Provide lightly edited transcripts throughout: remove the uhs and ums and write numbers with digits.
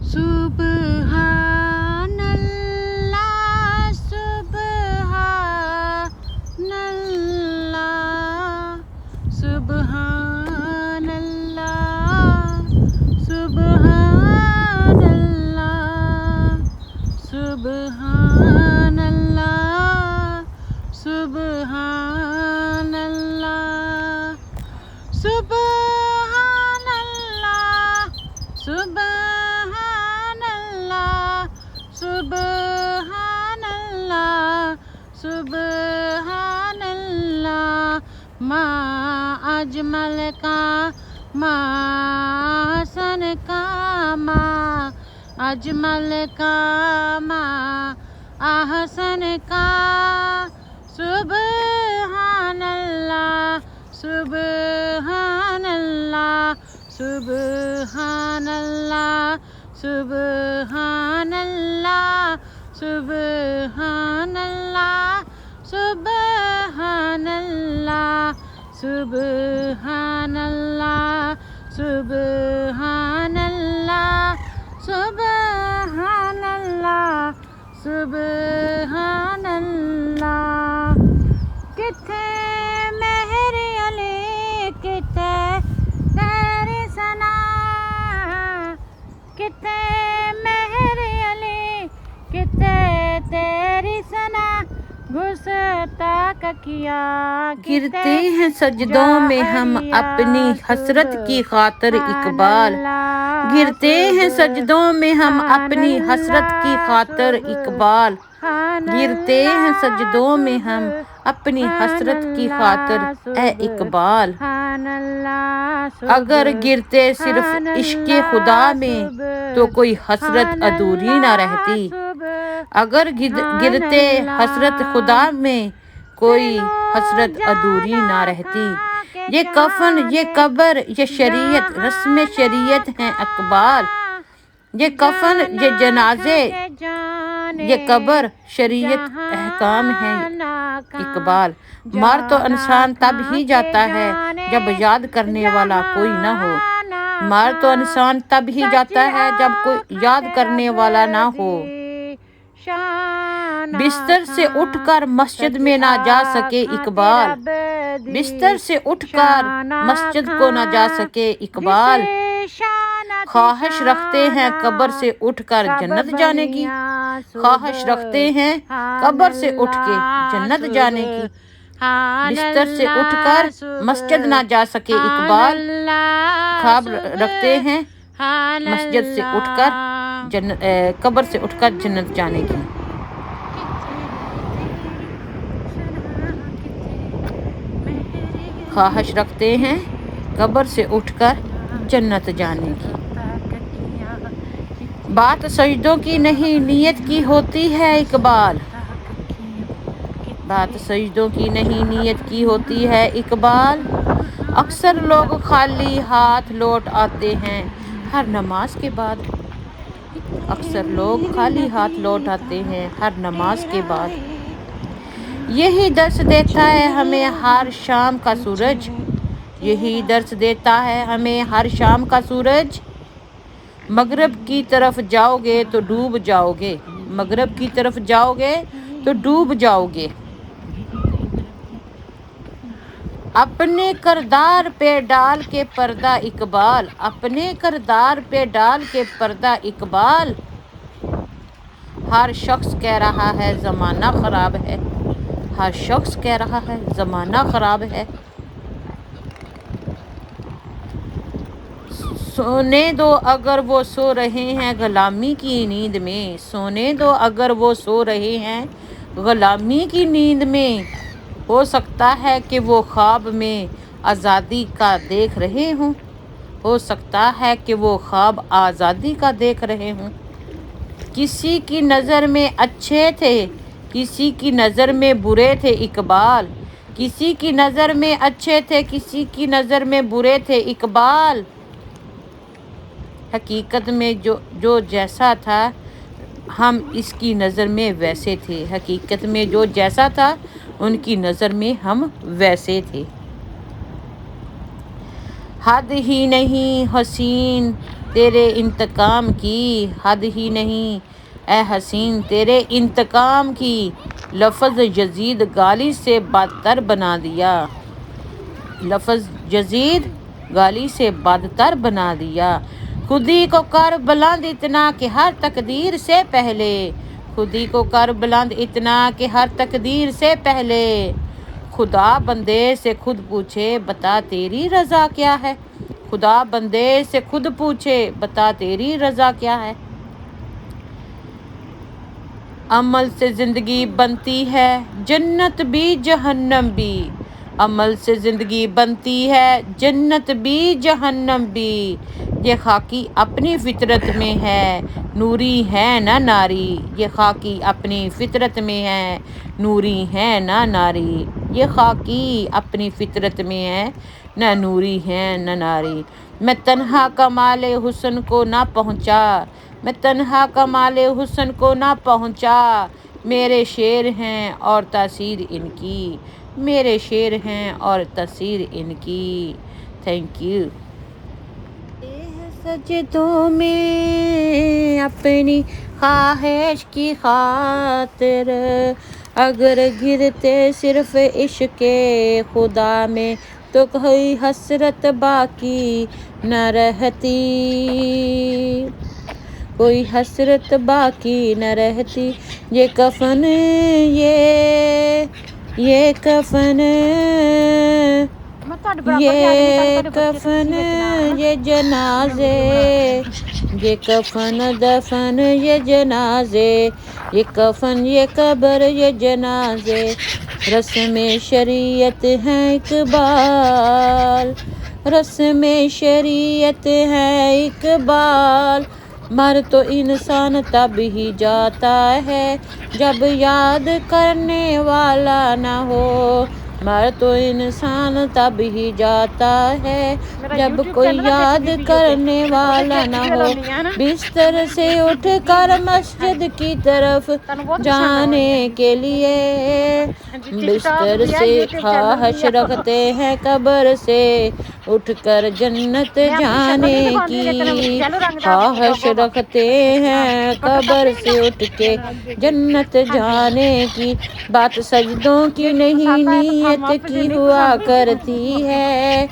سبحان اللہ سبحان اللہ سبحان اللہ سبحان اللہ سبحان اللہ سبحان اللہ سبحان اللہ سبحان اللہ سبحان اللہ سبحان اللہ ما اجمل کا ما حسن کا ما اجمل کا ما احسن کا سبحان اللہ سبحان اللہ سبحان اللہ سبحان اللہ سبحان اللہ سبحان اللہ سبحان اللہ سبحان اللہ سبحان اللہ سبحان اللہ کتھے مہر علی کتھے تیری ثنا کتھے مہر علی کتھے تیری ثنا گستاخ کیا گرتے ہیں سجدوں میں ہم اپنی حسرت کی خاطر اقبال گرتے ہیں سجدوں میں ہم اپنی حسرت کی خاطر اقبال گرتے ہیں سجدوں میں ہم اپنی حسرت کی خاطر اے اقبال اگر گرتے صرف عشق خدا میں تو کوئی حسرت ادھوری نہ رہتی اگر گرتے حسرت خدا میں کوئی حسرت ادھوری نہ رہتی یہ کفن یہ قبر یہ شریعت رسم شریعت ہیں اقبال یہ کفن یہ جنازے یہ قبر شریعت احکام ہیں اقبال مار تو انسان تب ہی جاتا ہے جب یاد کرنے والا کوئی نہ ہو مار تو انسان تب ہی جاتا ہے جب کوئی یاد کرنے والا نہ ہو بستر سے اٹھ کر مسجد میں نہ جا سکے اقبال بستر سے اٹھ کر مسجد کو نہ جا سکے اقبال خواہش رکھتے ہیں قبر سے اٹھ کر جنت جانے کی خواہش رکھتے ہیں قبر سے اٹھ کے جنت جانے کی بستر سے اٹھ کر مسجد نہ جا سکے اقبال خواب رکھتے ہیں مسجد سے اٹھ کر قبر سے اٹھ کر جنت جانے کی خواہش رکھتے ہیں قبر سے اٹھ کر جنت جانے کی بات سجدوں کی نہیں نیت کی ہوتی ہے اقبال بات سجدوں کی نہیں نیت کی ہوتی ہے اقبال اکثر لوگ خالی ہاتھ لوٹ آتے ہیں ہر نماز کے بعد اکثر لوگ خالی ہاتھ لوٹ آتے ہیں ہر نماز کے بعد یہی درس دیتا ہے ہمیں ہر شام کا سورج یہی درس دیتا ہے ہمیں ہر شام کا سورج مغرب کی طرف جاؤ گے تو ڈوب جاؤ گے مغرب کی طرف جاؤ گے تو ڈوب جاؤ گے اپنے کردار پہ ڈال کے پردہ اقبال اپنے کردار پہ ڈال کے پردہ اقبال ہر شخص کہہ رہا ہے زمانہ خراب ہے ہر شخص کہہ رہا ہے زمانہ خراب ہے سونے دو اگر وہ سو رہے ہیں غلامی کی نیند میں سونے دو اگر وہ سو رہے ہیں غلامی کی نیند میں ہو سکتا ہے کہ وہ خواب میں آزادی کا دیکھ رہے ہوں ہو سکتا ہے کہ وہ خواب آزادی کا دیکھ رہے ہوں کسی کی نظر میں اچھے تھے کسی کی نظر میں برے تھے اقبال کسی کی نظر میں اچھے تھے کسی کی نظر میں برے تھے اقبال حقیقت میں جو جیسا تھا ہم اس کی نظر میں ویسے تھے حقیقت میں جو جیسا تھا ان کی نظر میں ہم ویسے تھے حد ہی نہیں حسین تیرے انتقام کی حد ہی نہیں، اے حسین تیرے انتقام کی لفظ یزید گالی سے بدتر بنا دیا، لفظ یزید گالی سے بدتر بنا دیا۔ خودی کو کر بلند اتنا کہ ہر تقدیر سے پہلے، خودی کو کر بلند اتنا کہ ہر تقدیر سے پہلے، خدا بندے سے خود پوچھے بتا تیری رضا کیا ہے، خدا بندے سے خود پوچھے بتا تیری رضا کیا ہے۔ عمل سے زندگی بنتی ہے جنت بھی جہنم بھی، عمل سے زندگی بنتی ہے جنت بھی جہنم بھی، یہ خاکی اپنی فطرت میں ہے نوری ہے نہ ناری، یہ خاکی اپنی فطرت میں ہے نوری ہے نہ ناری، یہ خاکی اپنی فطرت میں ہے نہ نوری ہے نہ ناری۔ میں تنہا کمال حسن کو نہ پہنچا، میں تنہا کمال حسن کو نہ پہنچا، میرے شعر ہیں اور تاثیر ان کی، میرے شعر ہیں اور تاثیر ان کی۔ Thank you. سجدوں میں اپنی خواہش کی خاطر، اگر گرتے صرف عشق خدا میں تو کوئی حسرت باقی نہ رہتی، کوئی حسرت باقی نہ رہتی۔ یہ کفن یہ کفن یہ کفن یہ جنازے، یہ کفن دفن یہ جنازے، یہ کفن یہ قبر یہ جنازے، رسم شریعت ہے اقبال، رسم شریعت ہے اقبال، مر تو انسان تب ہی جاتا ہے جب یاد کرنے والا نہ ہو، مر تو انسان تب ہی جاتا ہے جب کوئی یاد کرنے والا نہ ہو۔ بستر سے اٹھ کر مسجد کی طرف جانے کے لیے، بستر سے خواہش رکھتے ہیں قبر سے اٹھ کر جنت جانے کی، خواہش رکھتے ہیں قبر سے اٹھ کے جنت جانے کی، بات سجدوں کی نہیں نیت کی ہوا کرتی ہے،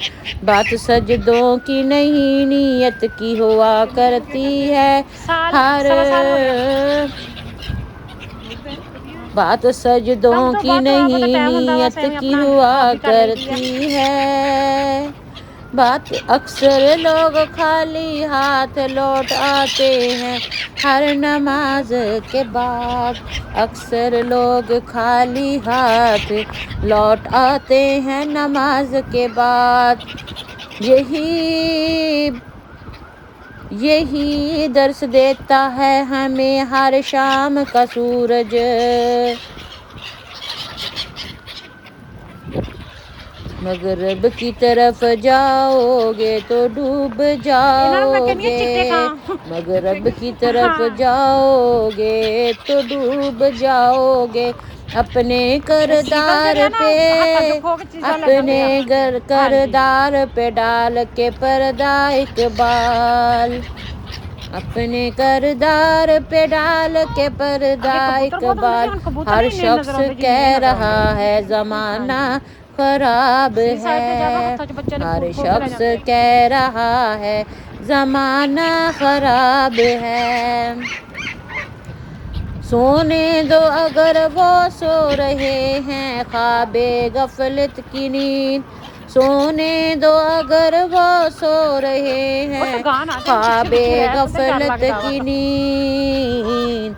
بات سجدوں کی نہیں نیت کی ہوا کرتی ہے، ہر بات سجدوں کی نہیں نیت کی ہوا کرتی ہے، بات اکثر لوگ خالی ہاتھ لوٹ آتے ہیں ہر نماز کے بعد، اکثر لوگ خالی ہاتھ لوٹ آتے ہیں نماز کے بعد، یہی درس دیتا ہے ہمیں ہر شام کا سورج، مغرب کی طرف جاؤ گے تو ڈوب جاؤ گے، مغرب کی طرف جاؤ گے تو ڈوب جاؤ گے، اپنے کردار پہ اپنے کردار پہ ڈال کے پردہ اقبال، اپنے کردار پہ ڈال کے پردہ اقبال، ہر شخص کہہ رہا ہے زمانہ خراب ہے، ہر شخص کہہ رہا ہے زمانہ خراب ہے، سونے دو اگر وہ سو رہے ہیں خواب غفلت کی نیند، سونے دو اگر وہ سو رہے ہیں خواب غفلت کی نیند،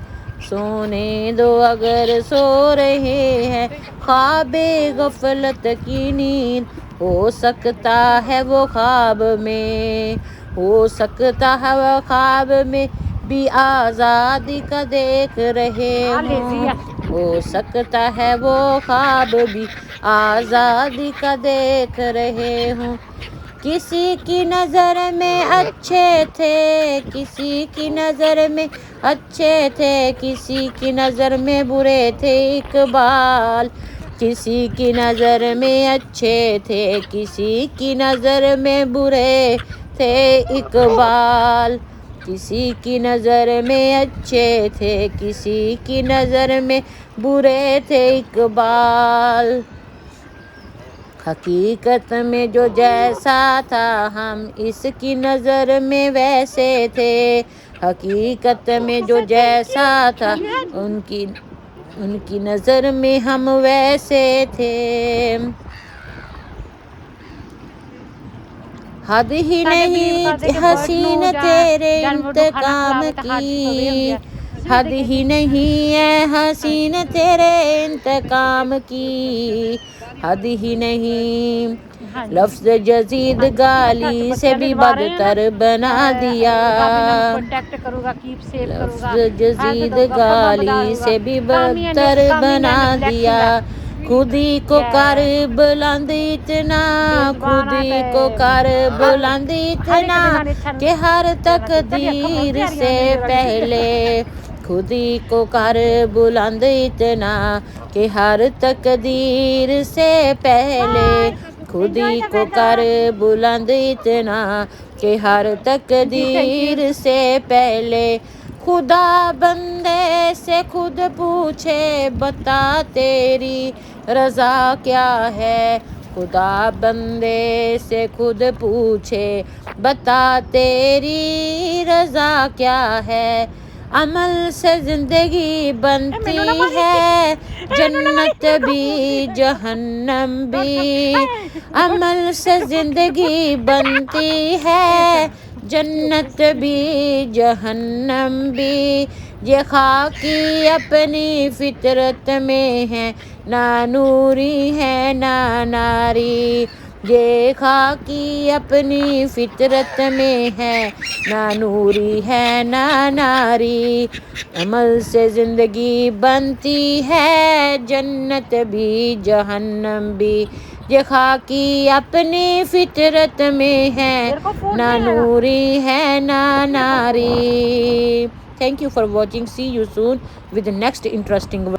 سونے دو اگر سو رہے ہیں خواب غفلت کی نیند، ہو سکتا ہے وہ خواب میں، ہو سکتا ہے وہ خواب میں بھی آزادی کا دیکھ رہے ہوں، ہو سکتا ہے وہ خواب بھی آزادی کا دیکھ رہے ہوں، کسی کی نظر میں اچھے تھے کسی کی نظر میں اچھے تھے، کسی کی نظر میں برے تھے اقبال، کسی کی نظر میں اچھے تھے کسی کی نظر میں برے تھے اقبال، کسی کی نظر میں اچھے تھے، کسی کی نظر میں برے تھے اقبال، حقیقت میں جو جیسا تھا ہم اس کی نظر میں ویسے تھے، حقیقت میں جو جیسا تھا ان کی نظر میں ہم ویسے تھے، حد ہی نہیں حسین تیرے انتقام کی، حد ہی نہیں ہے حسین تیرے انتقام کی، حد ہی نہیں، لفظ جزید گالی سے بھی بدتر بنا دیا، لفظ جزید گالی سے بھی بدتر بنا دیا، خود ہی کو کر بلند اتنا، خود ہی کو کر بلند اتنا کہ ہر تقدیر سے پہلے، خود ہی کو کر بلند اتنا کہ ہر تقدیر سے پہلے، خود ہی کو کر بلند اتنا کہ ہر تقدیر سے پہلے، خدا بندے سے خود پوچھے بتا تیری رضا کیا ہے، خدا بندے سے خود پوچھے بتا تیری رضا کیا ہے، عمل سے زندگی بنتی ہے جنت بھی جہنم بھی، عمل سے زندگی بنتی ہے جنت بھی جہنم بھی، یہ خاکی اپنی فطرت میں ہے نہ نوری ہے نہ ناری، یہ خاکی اپنی فطرت میں ہے نہ نوری ہے نہ ناری، عمل سے زندگی بنتی ہے جنت بھی جہنم بھی، یہ خاکی اپنی فطرت میں ہے نہ نوری ہے نہ ناری۔ Thank you for watching. See you soon with the next interesting